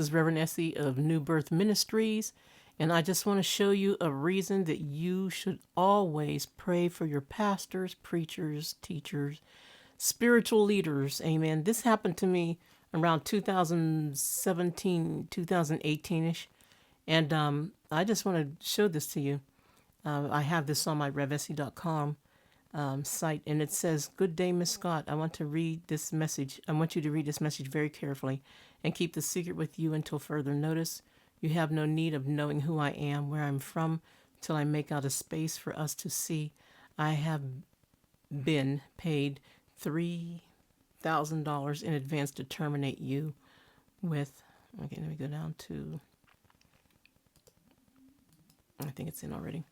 This is Reverend Essie of New Birth Ministries, and I just want to show you a reason that you should always pray for your pastors, preachers, teachers, spiritual leaders. Amen. This happened to me around 2017, 2018-ish, and I just want to show this to you. I have this on my revessie.com site, and it says, "Good day, Miss Scott. I want to read this message. I want you to read this message very carefully and keep the secret with you until further notice. You have no need of knowing who I am, where I'm from, till I make out a space for us to see. I have been paid $3,000 in advance to terminate you with." Okay, let me go down to, I think it's in already.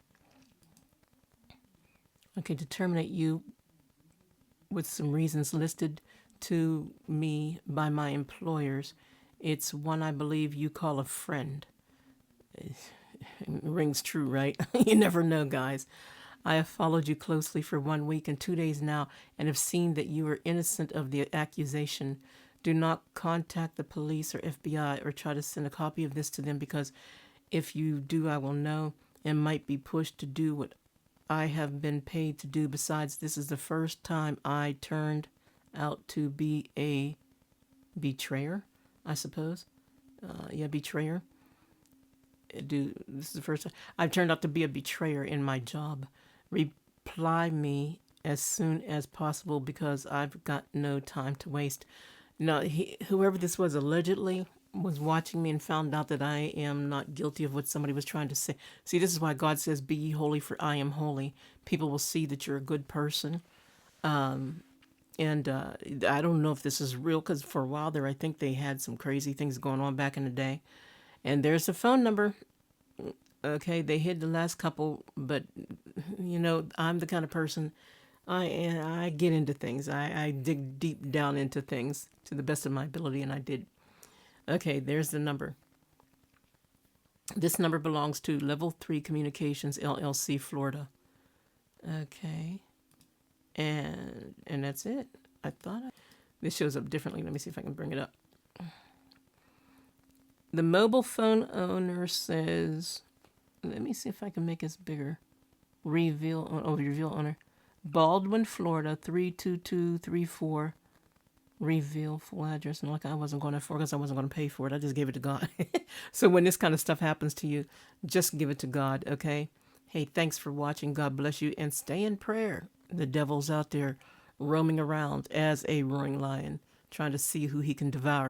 Okay, to terminate you with some reasons listed to me by my employers. It's one I believe you call a friend. It rings true, right? You never know, guys. I have followed you closely for 1 week and 2 days now and have seen that you are innocent of the accusation. Do not contact the police or FBI or try to send a copy of this to them, because if you do, I will know and might be pushed to do what I have been paid to do. Besides, this is the first time I turned out to be a betrayer, I suppose. Betrayer. This is the first time I've turned out to be a betrayer in my job. Reply me as soon as possible, because I've got no time to waste. Now, whoever this was allegedly was watching me and found out that I am not guilty of what somebody was trying to say. See, this is why God says, "Be ye holy, for I am holy." People will see that you're a good person. And I don't know if this is real, because for a while there, I think they had some crazy things going on back in the day. And there's the phone number. Okay, they hid the last couple, but I'm the kind of person, I get into things. I dig deep down into things to the best of my ability, and I did. Okay, there's the number. This number belongs to Level 3 Communications, LLC, Florida. Okay. And that's it. This shows up differently. Let me see if I can bring it up. The mobile phone owner says, let me see if I can make this bigger. Reveal owner. Baldwin, Florida, 32234. Reveal full address. And I wasn't going to, because I wasn't going to pay for it. I just gave it to God. So when this kind of stuff happens to you, just give it to God, okay? Hey, thanks for watching. God bless you, and stay in prayer. The devil's out there roaming around as a roaring lion, trying to see who he can devour.